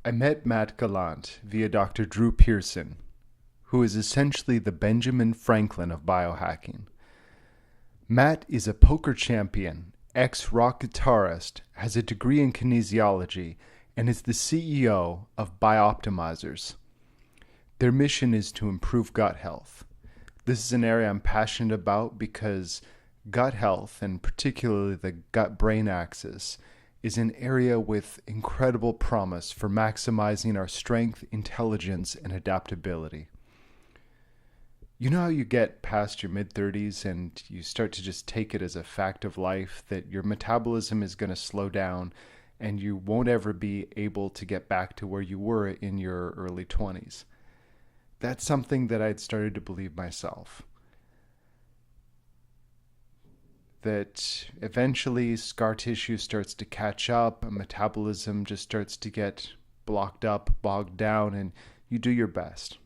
I met Matt Gallant via Dr. Drew Pearson, who is essentially the Benjamin Franklin of biohacking. Matt is a poker champion, ex-rock guitarist, has a degree in kinesiology, and is the CEO of BiOptimizers. Their mission is to improve gut health. This is an area I'm passionate about because gut health, and particularly the gut-brain axis, is an area with incredible promise for maximizing our strength, intelligence, and adaptability. You know how you get past your mid-30s and you start to just take it as a fact of life that your metabolism is going to slow down and you won't ever be able to get back to where you were in your early 20s? That's something that I'd started to believe myself. That eventually scar tissue starts to catch up, and metabolism just starts to get blocked up, bogged down, and you do your best.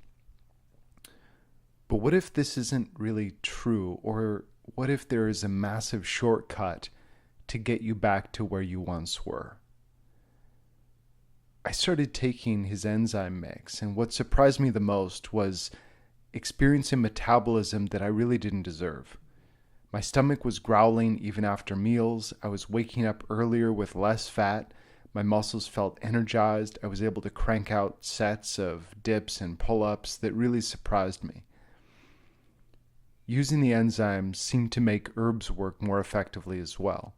But what if this isn't really true? Or what if there is a massive shortcut to get you back to where you once were? I started taking his enzyme mix, and what surprised me the most was experiencing metabolism that I really didn't deserve. My stomach was growling even after meals. I was waking up earlier with less fat. My muscles felt energized. I was able to crank out sets of dips and pull-ups that really surprised me. Using the enzymes seemed to make herbs work more effectively as well.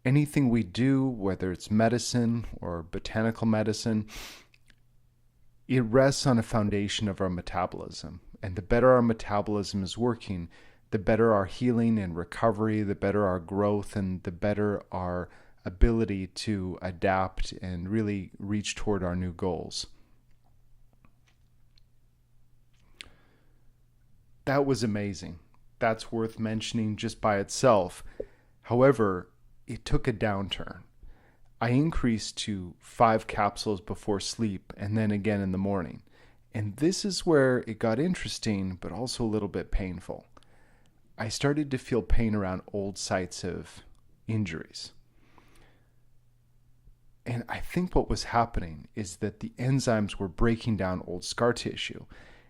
Anything we do, whether it's medicine or botanical medicine, it rests on a foundation of our metabolism. And the better our metabolism is working, the better our healing and recovery, the better our growth, and the better our ability to adapt and really reach toward our new goals. That was amazing. That's worth mentioning just by itself. However, it took a downturn. I increased to 5 capsules before sleep and then again in the morning. And this is where it got interesting, but also a little bit painful. I started to feel pain around old sites of injuries. And I think what was happening is that the enzymes were breaking down old scar tissue.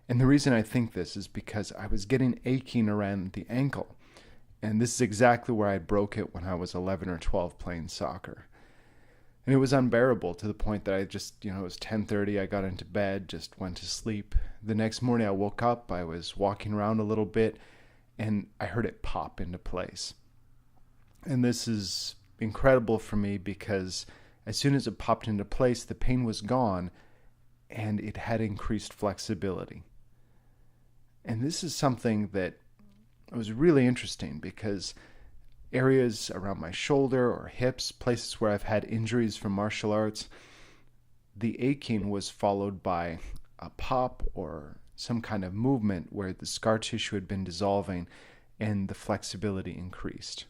And the reason I think this is because I was getting aching around the ankle. And this is exactly where I broke it when I was 11 or 12 playing soccer. And it was unbearable to the point that I just, it was 10:30, I got into bed, just went to sleep. The next morning I woke up, I was walking around a little bit, and I heard it pop into place. And this is incredible for me because as soon as it popped into place, the pain was gone, and it had increased flexibility. And this is something that was really interesting because areas around my shoulder or hips, places where I've had injuries from martial arts, the aching was followed by a pop or some kind of movement where the scar tissue had been dissolving and the flexibility increased.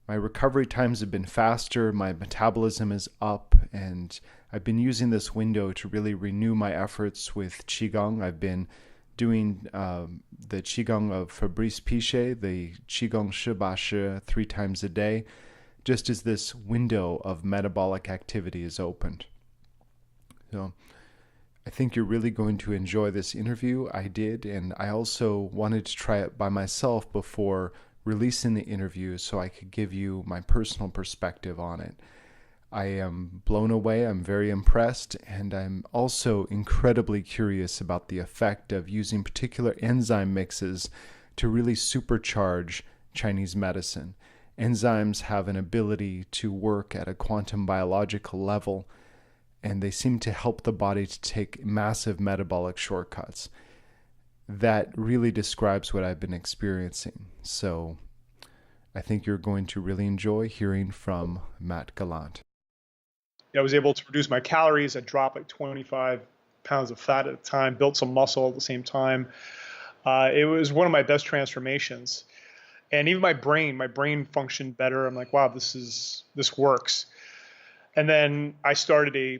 My recovery times have been faster, my metabolism is up, and I've been using this window to really renew my efforts with qigong. I've been doing the qigong of Fabrice Pichet, the qigong shi 3 times a day, just as this window of metabolic activity is opened. So I think you're really going to enjoy this interview. I did, and I also wanted to try it by myself before releasing the interview so I could give you my personal perspective on it. I am blown away, I'm very impressed, and I'm also incredibly curious about the effect of using particular enzyme mixes to really supercharge Chinese medicine. Enzymes have an ability to work at a quantum biological level, and they seem to help the body to take massive metabolic shortcuts. That really describes what I've been experiencing. So I think you're going to really enjoy hearing from Matt Gallant. I was able to reduce my calories. I dropped like 25 pounds of fat at a time, built some muscle at the same time. It was one of my best transformations. And even my brain functioned better. I'm like, wow, this works. And then I started a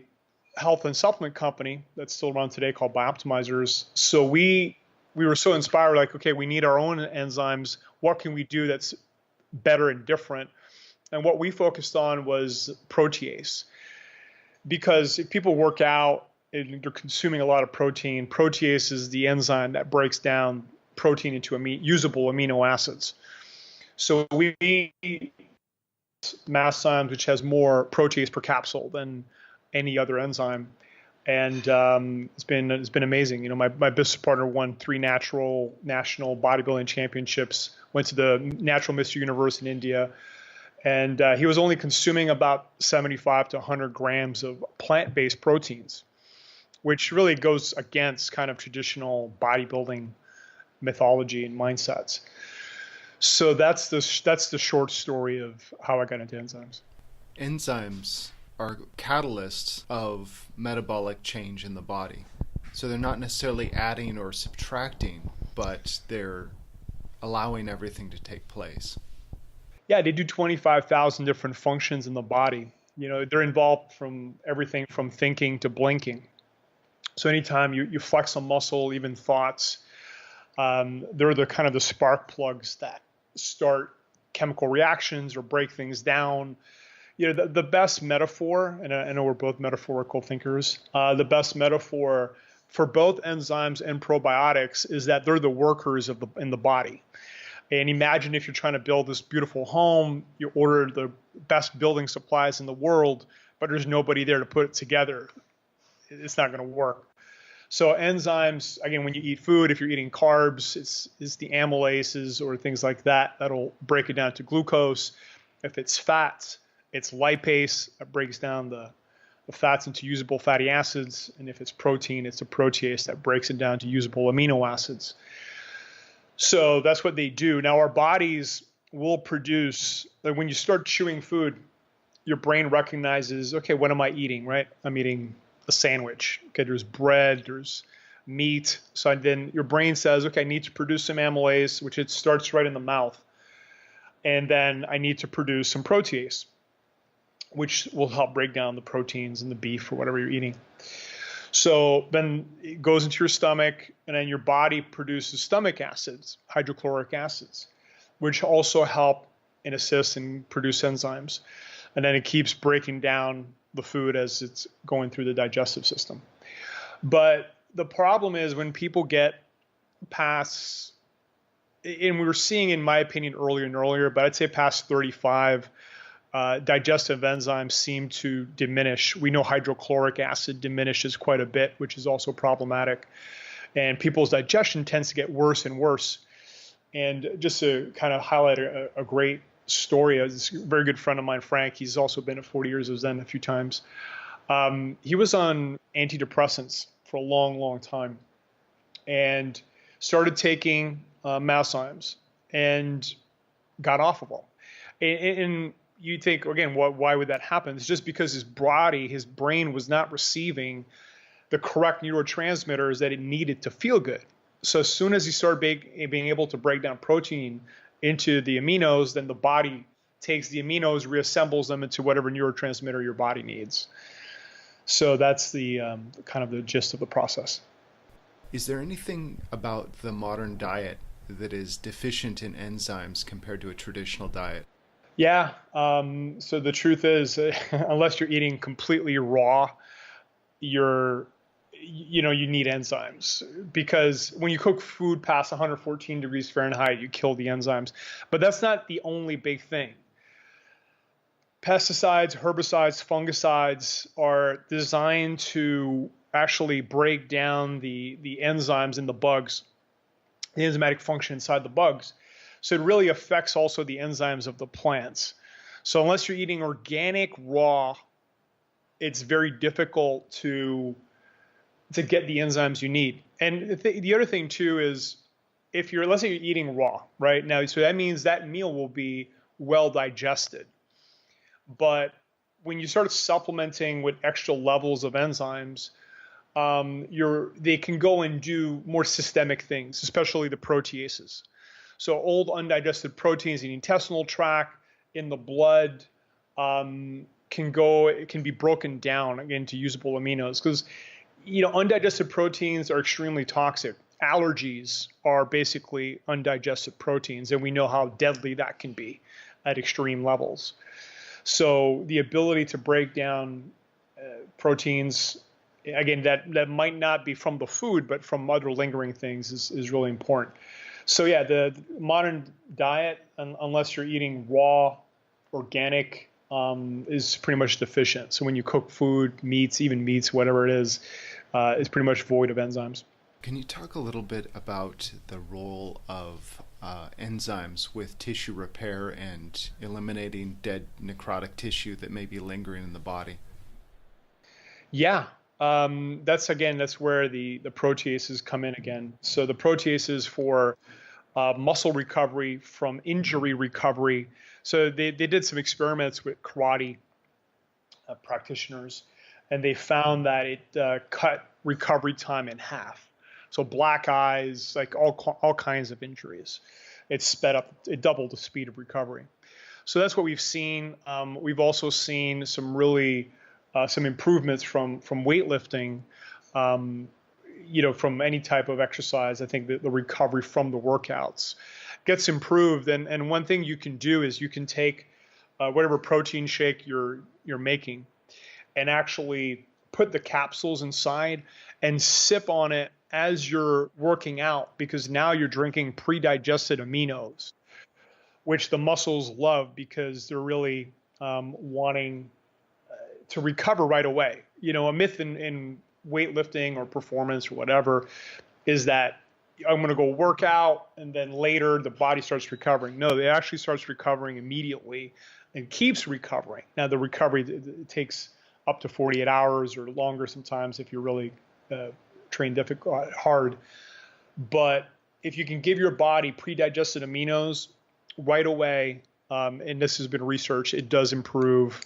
health and supplement company that's still around today called BiOptimizers. So we were so inspired, like, okay, we need our own enzymes. What can we do that's better and different? And what we focused on was protease. Because if people work out and they're consuming a lot of protein, protease is the enzyme that breaks down protein into usable amino acids. So we eat Masszymes, which has more protease per capsule than any other enzyme. And it's been amazing. You know, my business partner won 3 national bodybuilding championships, went to the Natural Mr. Universe in India, and he was only consuming about 75 to 100 grams of plant-based proteins, which really goes against kind of traditional bodybuilding mythology and mindsets. So that's the short story of how I got into enzymes. Enzymes are catalysts of metabolic change in the body. So they're not necessarily adding or subtracting, but they're allowing everything to take place. Yeah, they do 25,000 different functions in the body. You know, they're involved from everything from thinking to blinking. So anytime you flex a muscle, even thoughts, they're the kind of the spark plugs that start chemical reactions or break things down. You know, the best metaphor, and I know we're both metaphorical thinkers, the best metaphor for both enzymes and probiotics is that they're the workers in the body. And imagine if you're trying to build this beautiful home, you order the best building supplies in the world, but there's nobody there to put it together. It's not going to work. So enzymes, again, when you eat food, if you're eating carbs, it's the amylases or things like that that'll break it down to glucose. If it's fats, it's lipase that breaks down the fats into usable fatty acids. And if it's protein, it's a protease that breaks it down to usable amino acids. So that's what they do. Now our bodies will produce, like when you start chewing food, your brain recognizes, okay, what am I eating, right? I'm eating a sandwich. Okay, there's bread, there's meat. So then your brain says, okay, I need to produce some amylase, which it starts right in the mouth. And then I need to produce some protease, which will help break down the proteins in the beef or whatever you're eating. So then it goes into your stomach, and then your body produces stomach acids, hydrochloric acids, which also help and assist and produce enzymes. And then it keeps breaking down the food as it's going through the digestive system. But the problem is when people get past, and we were seeing, in my opinion, earlier and earlier, but I'd say past 35, digestive enzymes seem to diminish. We know hydrochloric acid diminishes quite a bit, which is also problematic. And people's digestion tends to get worse and worse. And just to kind of highlight a great story, a very good friend of mine, Frank, he's also been at 40 Years of Zen a few times. He was on antidepressants for a long, long time and started taking Masszymes and got off of them. And you think, again, why would that happen? It's just because his brain was not receiving the correct neurotransmitters that it needed to feel good. So as soon as he started being able to break down protein into the aminos, then the body takes the aminos, reassembles them into whatever neurotransmitter your body needs. So that's the kind of the gist of the process. Is there anything about the modern diet that is deficient in enzymes compared to a traditional diet? Yeah. So the truth is, unless you're eating completely raw, you need enzymes, because when you cook food past 114 degrees Fahrenheit, you kill the enzymes. But that's not the only big thing. Pesticides, herbicides, fungicides are designed to actually break down the enzymes in the bugs, the enzymatic function inside the bugs. So it really affects also the enzymes of the plants. So unless you're eating organic raw, it's very difficult to get the enzymes you need. And the other thing too is, let's say you're eating raw, right? Now, so that means that meal will be well digested. But when you start supplementing with extra levels of enzymes, they can go and do more systemic things, especially the proteases. So old undigested proteins in the intestinal tract, in the blood, it can be broken down again to usable aminos, because undigested proteins are extremely toxic. Allergies are basically undigested proteins, and we know how deadly that can be. at extreme levels. So the ability to break down proteins, again, that might not be from the food, but from other lingering things is really important. So yeah, the modern diet, unless you're eating raw, organic, is pretty much deficient. So when you cook food, meats, even meats, whatever it is pretty much void of enzymes. Can you talk a little bit about the role of enzymes with tissue repair and eliminating dead necrotic tissue that may be lingering in the body? Yeah, that's where the proteases come in again. So the proteases for muscle recovery from injury recovery. So they did some experiments with karate practitioners, and they found that it cut recovery time in half. So black eyes, like all kinds of injuries, it doubled the speed of recovery. So that's what we've seen. We've also seen some really some improvements from weightlifting. From any type of exercise, I think that the recovery from the workouts gets improved. And one thing you can do is you can take whatever protein shake you're making and actually put the capsules inside and sip on it as you're working out, because now you're drinking pre-digested aminos, which the muscles love because they're really wanting to recover right away. A myth in weightlifting or performance or whatever is that I'm going to go work out and then later the body starts recovering. No, it actually starts recovering immediately and keeps recovering. Now the recovery, it takes up to 48 hours or longer sometimes if you're really trained hard. But if you can give your body pre-digested aminos right away, and this has been researched, it does improve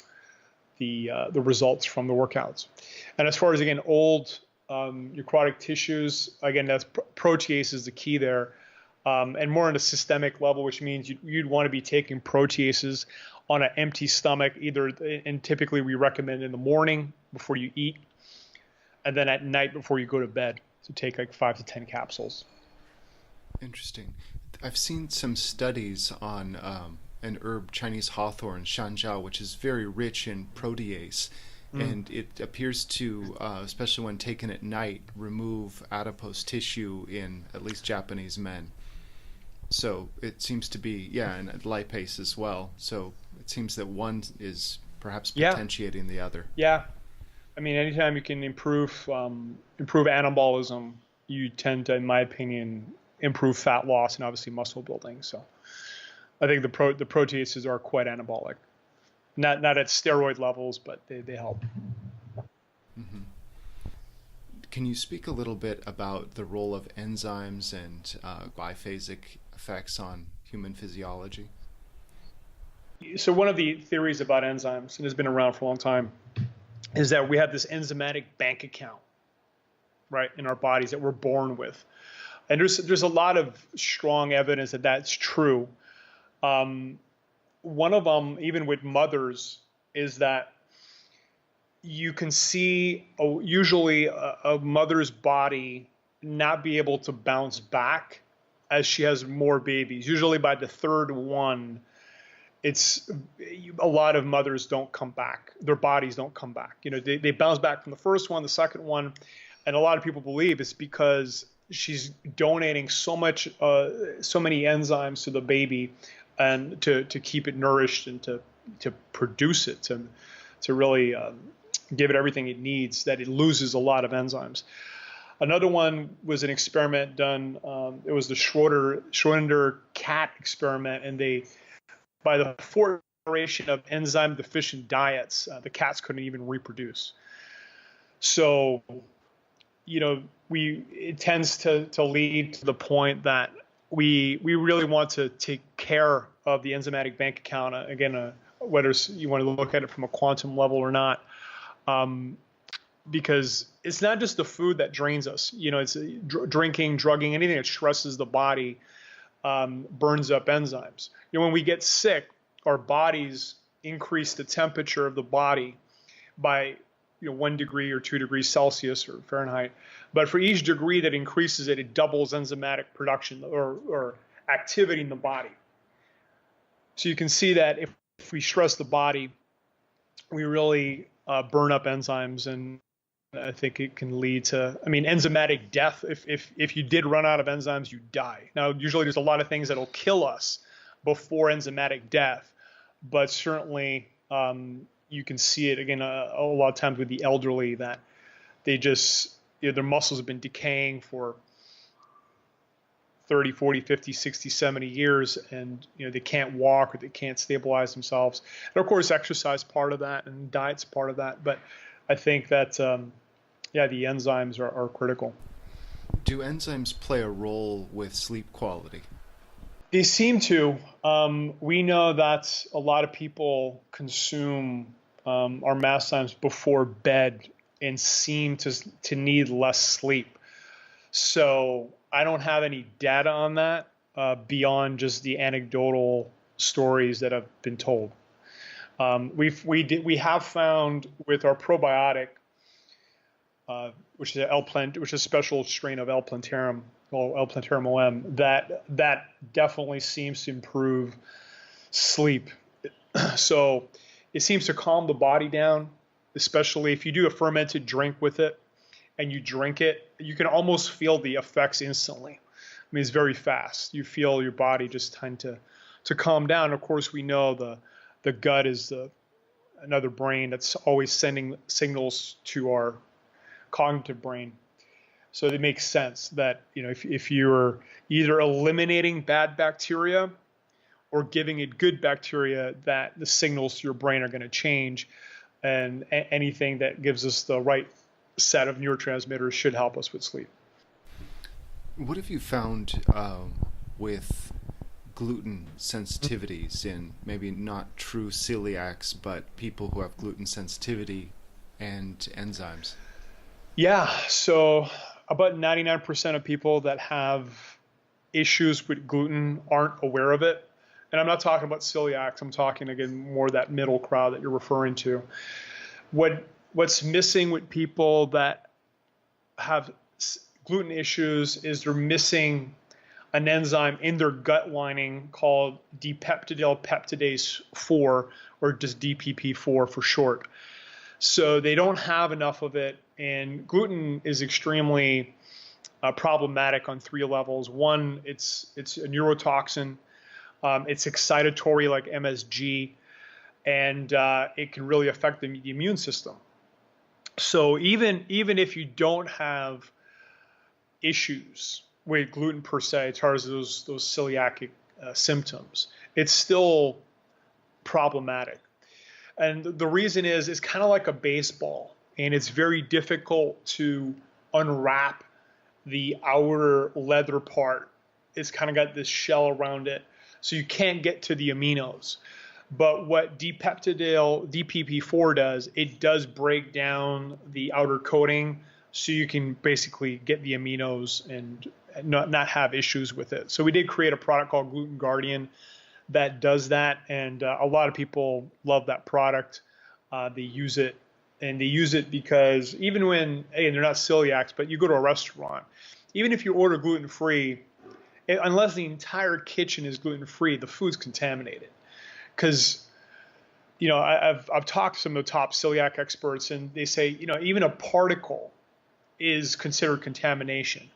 the results from the workouts. And as far as, again, old necrotic tissues, again, that's protease is the key there. And more on a systemic level, which means you'd want to be taking proteases on an empty stomach, and typically we recommend in the morning before you eat, and then at night before you go to bed, to take like 5 to 10 capsules. Interesting. I've seen some studies on an herb, Chinese hawthorn, shanjiao, which is very rich in protease. And it appears to, especially when taken at night, remove adipose tissue in at least Japanese men. So it seems to be, and lipase as well. So it seems that one is perhaps potentiating the other. Yeah. I mean, anytime you can improve anabolism, you tend to, in my opinion, improve fat loss and obviously muscle building. So I think the proteases are quite anabolic. Not at steroid levels, but they help. Mm-hmm. Can you speak a little bit about the role of enzymes and biphasic effects on human physiology? So one of the theories about enzymes, and has been around for a long time, is that we have this enzymatic bank account, right, in our bodies that we're born with. And there's a lot of strong evidence that that's true. One of them, even with mothers, is that you can see usually a mother's body not be able to bounce back as she has more babies. Usually by the third one, a lot of mothers don't come back. Their bodies don't come back. They bounce back from the first one, the second one, and a lot of people believe it's because she's donating so many enzymes to the baby, and to keep it nourished and to produce it, to really give it everything it needs, that it loses a lot of enzymes. Another one was an experiment done. It was the Schrödinger cat experiment, and by the fourth generation of enzyme deficient diets, the cats couldn't even reproduce. So, it tends to lead to the point that we really want to take care of the enzymatic bank account, again, whether you want to look at it from a quantum level or not, because it's not just the food that drains us. It's drinking, drugging, anything that stresses the body burns up enzymes. When we get sick, our bodies increase the temperature of the body by 1 degree or 2 degrees Celsius or Fahrenheit. But for each degree that increases it, it doubles enzymatic production or activity in the body. So you can see that if we stress the body, we really burn up enzymes, and I think it can lead to, I mean, enzymatic death. If you did run out of enzymes, you die. Now, usually there's a lot of things that'll kill us before enzymatic death, but certainly you can see it again a lot of times with the elderly, that they just, their muscles have been decaying for 30, 40, 50, 60, 70 years, and they can't walk or they can't stabilize themselves. And of course, exercise part of that, and diet's part of that. But I think that the enzymes are critical. Do enzymes play a role with sleep quality? They seem to. We know that a lot of people consume our mastimes before bed and seem to need less sleep. So I don't have any data on that beyond just the anecdotal stories that have been told. We have found with our probiotic, which is a special strain of L. plantarum, or L. plantarum OM, that definitely seems to improve sleep. So it seems to calm the body down, especially if you do a fermented drink with it and you drink it, you can almost feel the effects instantly. I mean, it's very fast. You feel your body just tend to calm down. Of course, we know the gut is another brain that's always sending signals to our cognitive brain. So it makes sense that if you're either eliminating bad bacteria or giving it good bacteria, that the signals to your brain are going to change, and anything that gives us the right set of neurotransmitters should help us with sleep. What have you found with gluten sensitivities in maybe not true celiacs, but people who have gluten sensitivity and enzymes? Yeah, so about 99% of people that have issues with gluten aren't aware of it. And I'm not talking about celiacs. I'm talking, again, more that middle crowd that you're referring to. What's missing with people that have gluten issues is they're missing an enzyme in their gut lining called dipeptidyl peptidase 4, or just DPP4 for short. So they don't have enough of it, and gluten is extremely problematic on 3 levels. One, it's a neurotoxin. It's excitatory like MSG, and it can really affect the immune system. So even if you don't have issues with gluten per se, as far as those celiac symptoms, it's still problematic. And the reason is it's kind of like a baseball, and it's very difficult to unwrap the outer leather part. It's kind of got this shell around it, so you can't get to the aminos. But what DPP4 does, it does break down the outer coating, so you can basically get the aminos and not have issues with it. So we did create a product called Gluten Guardian that does that, and a lot of people love that product. They use it, and they use it because even when, and they're not celiacs, but you go to a restaurant, even if you order gluten-free, unless the entire kitchen is gluten-free, the food's contaminated. Because, I've talked to some of the top celiac experts, and they say, even a particle is considered contamination.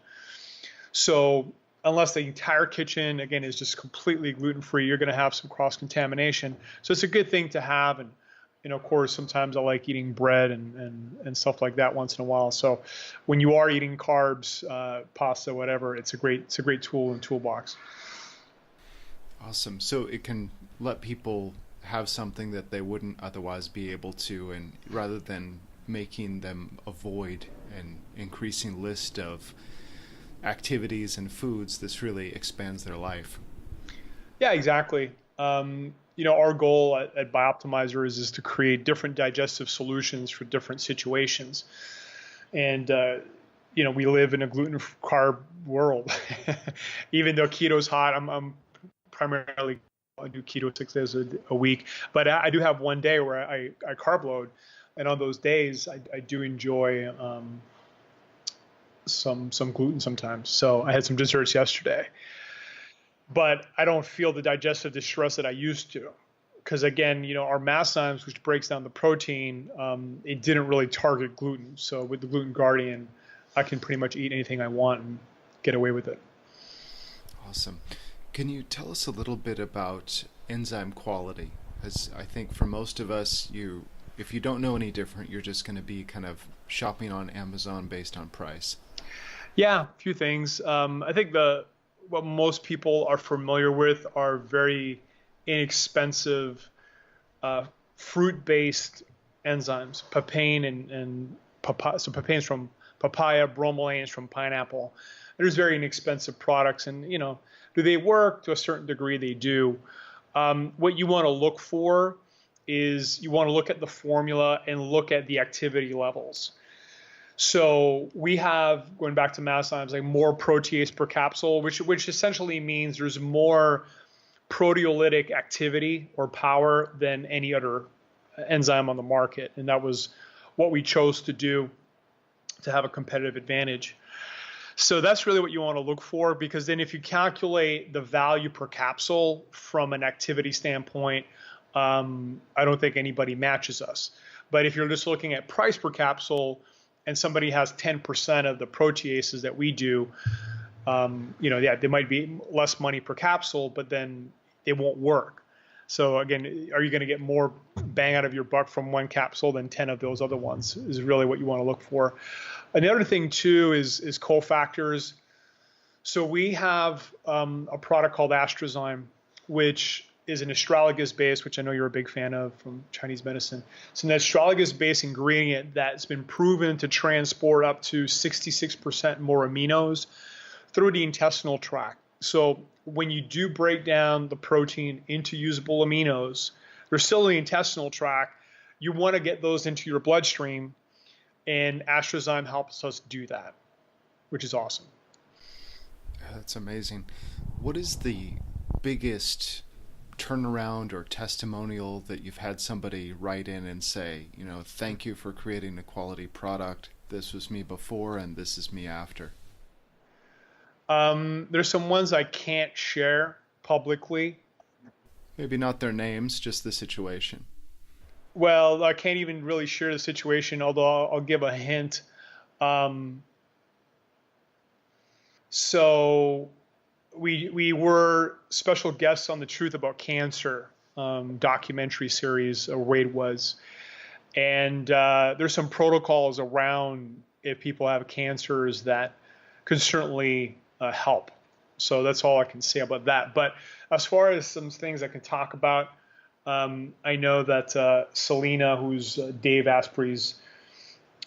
So unless the entire kitchen, again, is just completely gluten-free, you're going to have some cross-contamination. So it's a good thing to have. And, of course, sometimes I like eating bread and stuff like that once in a while. So when you are eating carbs, pasta, whatever, it's a great tool and toolbox. Awesome. So it can let people have something that they wouldn't otherwise be able to, and rather than making them avoid an increasing list of activities and foods, this really expands their life. Yeah, exactly. Our goal at BiOptimizers is to create different digestive solutions for different situations. And, we live in a gluten carb world. Even though keto's hot, I'm primarily, I do keto 6 days a week, but I do have one day where I carb load. And on those days, I do enjoy some gluten sometimes. So I had some desserts yesterday. but I don't feel the digestive distress that I used to. Because again, our Masszymes, which breaks down the protein, it didn't really target gluten. So with the Gluten Guardian, I can pretty much eat anything I want and get away with it. Awesome. Can you tell us a little bit about enzyme quality? Because I think for most of us, if you don't know any different, you're just going to be kind of shopping on Amazon based on price. Yeah, a few things. I think what most people are familiar with are very inexpensive fruit-based enzymes, papain and papaya. So papain is from papaya, bromelain is from pineapple. There's very inexpensive products, and do they work? To a certain degree, they do. What you want to look for is you want to look at the formula and look at the activity levels. So we have, going back to Masszymes, like more protease per capsule, which essentially means there's more proteolytic activity or power than any other enzyme on the market. And that was what we chose to do to have a competitive advantage. So that's really what you want to look for, because then if you calculate the value per capsule from an activity standpoint, I don't think anybody matches us. But if you're just looking at price per capsule and somebody has 10% of the proteases that we do, they might be less money per capsule, but then it won't work. So again, are you going to get more bang out of your buck from one capsule than 10 of those other ones is really what you want to look for. Another thing too is cofactors. So we have a product called Enzyme, which is an astragalus-based, which I know you're a big fan of from Chinese medicine. It's an astragalus-based ingredient that's been proven to transport up to 66% more aminos through the intestinal tract. So when you do break down the protein into usable aminos, they're still in the intestinal tract. You want to get those into your bloodstream, and Enzyme helps us do that, which is awesome. That's amazing. What is the biggest turnaround or testimonial that you've had somebody write in and say, thank you for creating a quality product. This was me before and this is me after? There's some ones I can't share publicly. Maybe not their names, just the situation. Well, I can't even really share the situation, although I'll give a hint. So we were special guests on the Truth About Cancer documentary series, or Wade was. And there's some protocols around if people have cancers that could certainly help. So that's all I can say about that. But as far as some things I can talk about, I know that Selena, who's Dave Asprey's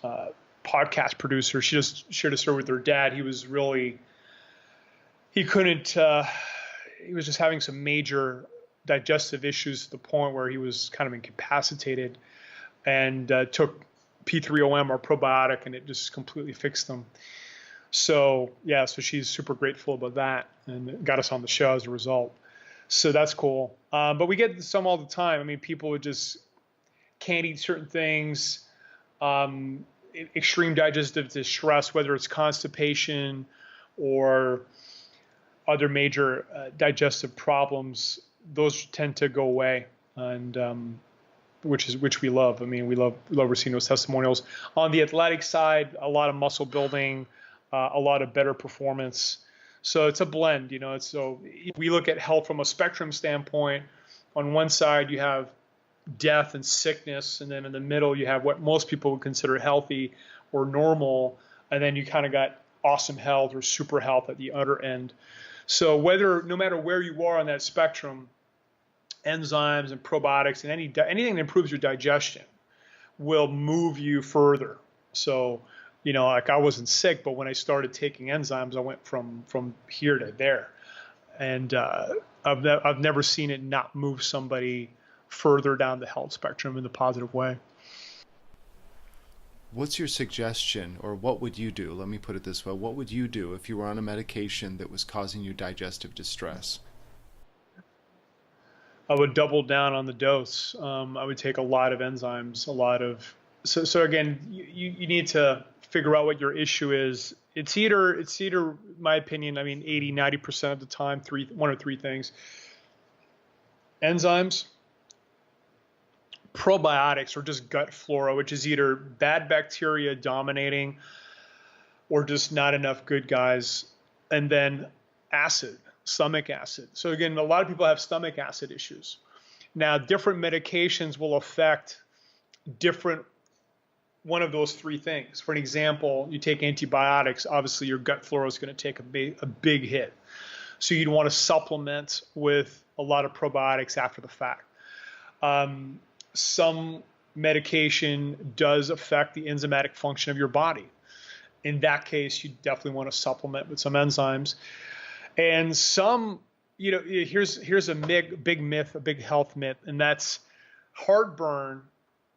podcast producer, she just shared a story with her dad. He was just having some major digestive issues to the point where he was kind of incapacitated, and took P3OM, or probiotic, and it just completely fixed them. So she's super grateful about that, and got us on the show as a result. So that's cool. But we get some all the time. I mean, people would just can't eat certain things, extreme digestive distress, whether it's constipation or other major digestive problems. Those tend to go away, and which we love. I mean, we love receiving those testimonials. On the athletic side, a lot of muscle building, a lot of better performance. So it's a blend, so we look at health from a spectrum standpoint. On one side, you have death and sickness, and then in the middle, you have what most people would consider healthy or normal, and then you kind of got awesome health or super health at the other end. So no matter where you are on that spectrum, enzymes and probiotics and anything that improves your digestion will move you further. So, like I wasn't sick, but when I started taking enzymes, I went from here to there. And I've never seen it not move somebody further down the health spectrum in the positive way. What's your suggestion, or what would you do? Let me put it this way. What would you do if you were on a medication that was causing you digestive distress? I would double down on the dose. I would take a lot of enzymes, So again, you need to figure out what your issue is. It's either, in my opinion, 80, 90% of the time, one or three things. Enzymes, probiotics, or just gut flora, which is either bad bacteria dominating or just not enough good guys, and then acid, stomach acid. So again, a lot of people have stomach acid issues. Now, different medications will affect different one of those three things. For an example, you take antibiotics, obviously your gut flora is going to take a big hit. So you'd want to supplement with a lot of probiotics after the fact. Some medication does affect the enzymatic function of your body. In that case, you definitely want to supplement with some enzymes. And some, here's a big myth, a big health myth, and that's heartburn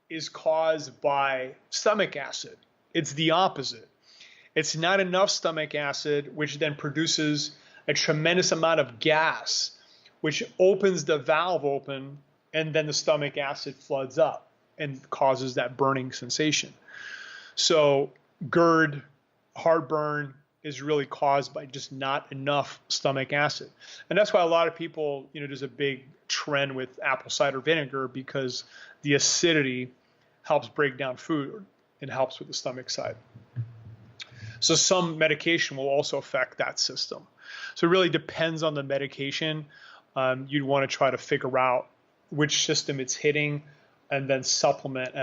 is caused by stomach acid. It's the opposite. It's not enough stomach acid, which then produces a tremendous amount of gas, which opens the valve open, and then the stomach acid floods up and causes that burning sensation. So GERD, heartburn is really caused by just not enough stomach acid. And that's why a lot of people, there's a big trend with apple cider vinegar, because the acidity helps break down food and helps with the stomach side. So some medication will also affect that system. So it really depends on the medication. You'd want to try to figure out which system it's hitting and then supplement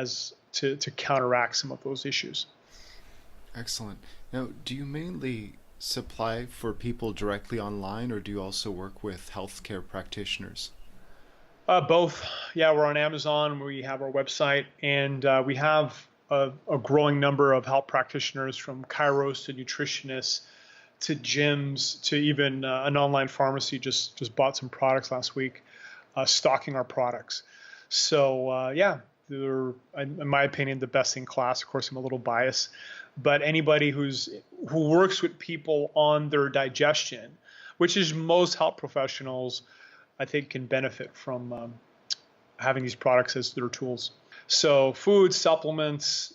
to counteract some of those issues. Excellent. Now, do you mainly supply for people directly online, or do you also work with healthcare practitioners? Both. Yeah, we're on Amazon. We have our website, and we have a growing number of health practitioners, from chiros to nutritionists to gyms to even an online pharmacy just bought some products last week, stocking our products. So yeah, they're, in my opinion, the best in class. Of course, I'm a little biased, but anybody who works with people on their digestion, which is most health professionals, I think, can benefit from having these products as their tools. So food, supplements,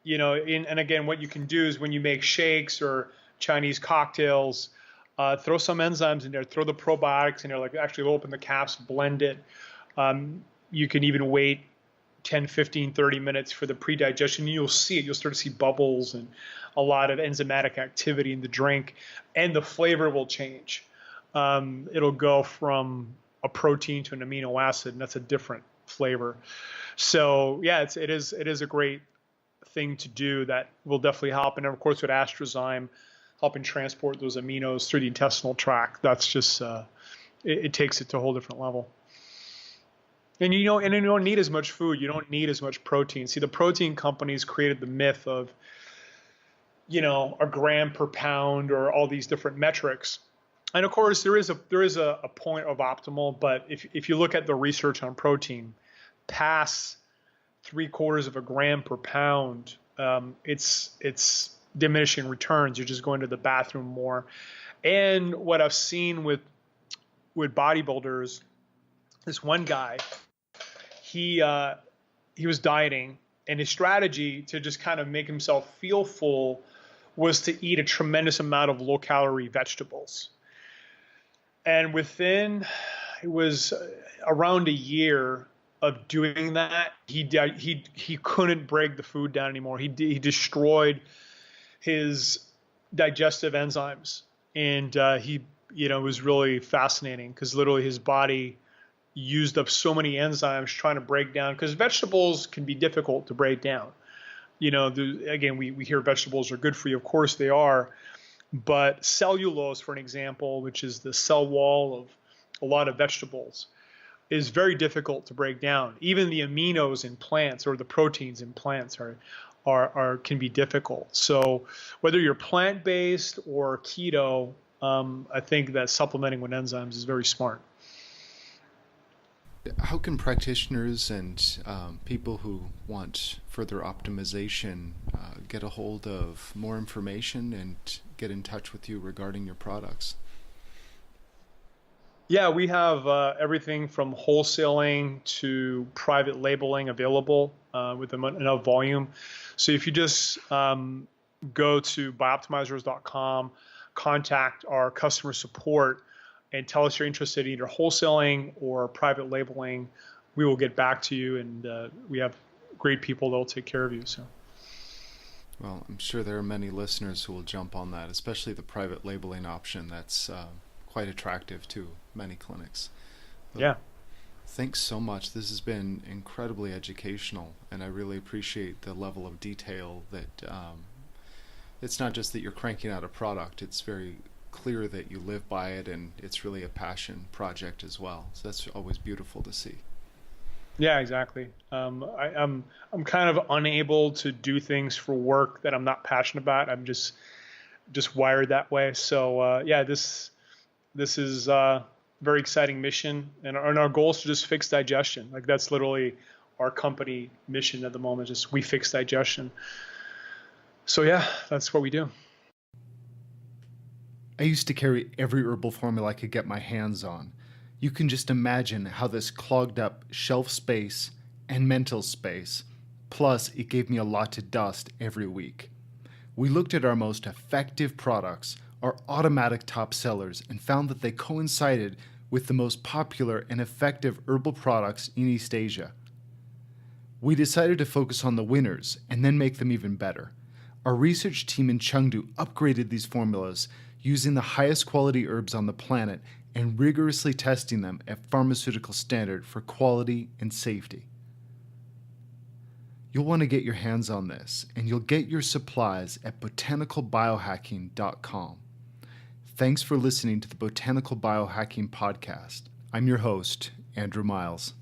and again, what you can do is when you make shakes or Chinese cocktails, throw some enzymes in there, throw the probiotics in there, like actually open the caps, blend it. You can even wait 10, 15, 30 minutes for the pre-digestion. You'll see it. You'll start to see bubbles and a lot of enzymatic activity in the drink, and the flavor will change. It'll go from a protein to an amino acid, and that's a different flavor. So yeah, it is a great thing to do that will definitely help. And of course, with Astrozyme, helping transport those aminos through the intestinal tract, that's just it takes it to a whole different level. And you don't need as much food. You don't need as much protein. See, the protein companies created the myth of a gram per pound or all these different metrics. And of course, there is a point of optimal, but if you look at the research on protein, past 3/4 of a gram per pound, it's diminishing returns. You're just going to the bathroom more. And what I've seen with bodybuilders, this one guy, he was dieting, and his strategy to just kind of make himself feel full was to eat a tremendous amount of low-calorie vegetables. And it was around a year of doing that, he couldn't break the food down anymore. He destroyed his digestive enzymes, and it was really fascinating, because literally his body used up so many enzymes trying to break down, because vegetables can be difficult to break down. Again, we hear vegetables are good for you. Of course they are. But cellulose, for an example, which is the cell wall of a lot of vegetables, is very difficult to break down. Even the aminos in plants, or the proteins in plants, can be difficult. So whether you're plant-based or keto, I think that supplementing with enzymes is very smart. How can practitioners and people who want further optimization get a hold of more information and get in touch with you regarding your products? Yeah, we have everything from wholesaling to private labeling available with enough volume. So if you just go to bioptimizers.com, contact our customer support, and tell us you're interested in either wholesaling or private labeling. We will get back to you, and we have great people that will take care of you. So. Well, I'm sure there are many listeners who will jump on that, especially the private labeling option. That's quite attractive to many clinics. But yeah. Thanks so much. This has been incredibly educational, and I really appreciate the level of detail that it's not just that you're cranking out a product, it's very clear that you live by it, and it's really a passion project as well. So that's always beautiful to see. Yeah, exactly. I'm kind of unable to do things for work that I'm not passionate about. I'm just wired that way. So yeah, this is a very exciting mission, and our goal is to just fix digestion. Like, that's literally our company mission at the moment. Just we fix digestion. So yeah, that's what we do. I used to carry every herbal formula I could get my hands on. You can just imagine how this clogged up shelf space and mental space, plus it gave me a lot to dust every week. We looked at our most effective products, our automatic top sellers, and found that they coincided with the most popular and effective herbal products in East Asia. We decided to focus on the winners and then make them even better. Our research team in Chengdu upgraded these formulas using the highest quality herbs on the planet and rigorously testing them at pharmaceutical standard for quality and safety. You'll want to get your hands on this, and you'll get your supplies at botanicalbiohacking.com. Thanks for listening to the Botanical Biohacking Podcast. I'm your host, Andrew Miles.